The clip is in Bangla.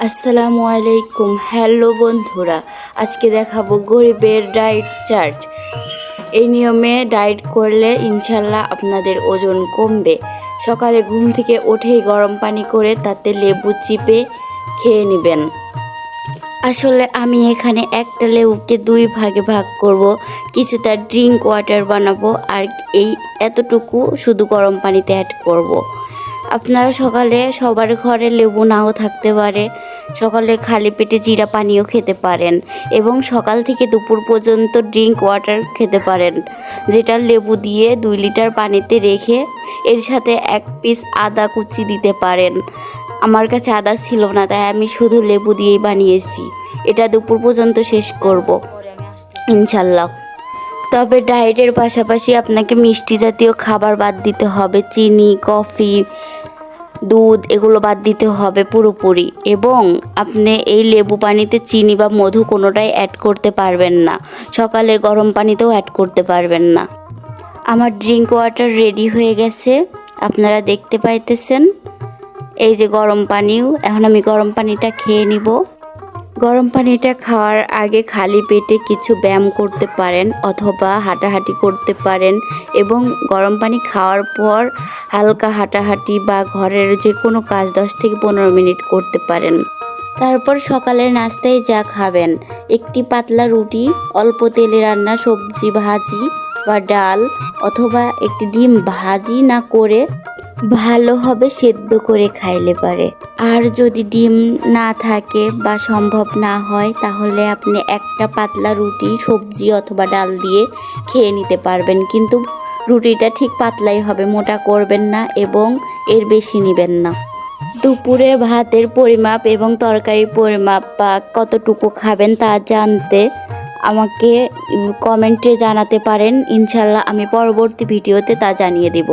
আসসালামু আলাইকুম। হ্যালো বন্ধুরা, আজকে দেখাবো গরিবের ডায়েট চার্ট। এই নিয়মে ডায়েট করলে ইনশাল্লাহ আপনাদের ওজন কমবে। সকালে ঘুম থেকে উঠেই গরম পানি করে তাতে লেবু চিপে খেয়ে নেবেন। আসলে আমি এখানে একটা লেবুকে দুই ভাগে ভাগ করব, কিছুটা ড্রিঙ্ক ওয়াটার বানাবো আর এতটুকু শুধু গরম পানিতে অ্যাড করব। আপনারা সকালে সবার ঘরে লেবু নাও থাকতে পারে, সকালে খালি পেটে জিরা পানিও খেতে পারেন এবং সকাল থেকে দুপুর পর্যন্ত ড্রিঙ্ক ওয়াটার খেতে পারেন, যেটা লেবু দিয়ে 2 লিটার পানিতে রেখে এর সাথে 1 পিস আদা কুচি দিতে পারেন। আমার কাছে আদা ছিল না, তাই আমি শুধু লেবু দিয়েই বানিয়েছি। এটা দুপুর পর্যন্ত শেষ করব ইনশাল্লাহ। তবে ডায়েটের পাশাপাশি আপনাকে মিষ্টি জাতীয় খাবার বাদ দিতে হবে, চিনি, কফি, দুধ এগুলো বাদ দিতে হবে পুরোপুরি। এবং আপনি এই লেবু পানিতে চিনি বা মধু কোনোটাই অ্যাড করতে পারবেন না, সকালের গরম পানিতেও অ্যাড করতে পারবেন না। আমার ড্রিঙ্ক ওয়াটার রেডি হয়ে গেছে, আপনারা দেখতে পাইতেছেন। এই যে গরম পানিও, এখন আমি গরম পানিটা খেয়ে নিব। গরম পানিটা খাওয়ার আগে খালি পেটে কিছু ব্যায়াম করতে পারেন অথবা হাঁটাহাঁটি করতে পারেন এবং গরম পানি খাওয়ার পর হালকা হাঁটাহাঁটি বা ঘরের যে কোনো কাজ 10 থেকে 15 মিনিট করতে পারেন। তারপর সকালের নাস্তায় যা খাবেন, একটি পাতলা রুটি, অল্প তেলে রান্না সবজি ভাজি বা ডাল, অথবা একটি ডিম ভাজি না করে ভালোভাবে সেদ্ধ করে খাইলে পারে। আর যদি ডিম না থাকে বা সম্ভব না হয়, তাহলে আপনি একটা পাতলা রুটি সবজি অথবা ডাল দিয়ে খেয়ে নিতে পারবেন, কিন্তু রুটিটা ঠিক পাতলাই হবে, মোটা করবেন না এবং এর বেশি নেবেন না। দুপুরে ভাতের পরিমাপ এবং তরকারির পরিমাপ বা কতটুকু খাবেন তা জানতে আমাকে কমেন্টে জানাতে পারেন, ইনশাল্লাহ আমি পরবর্তী ভিডিওতে তা জানিয়ে দেব।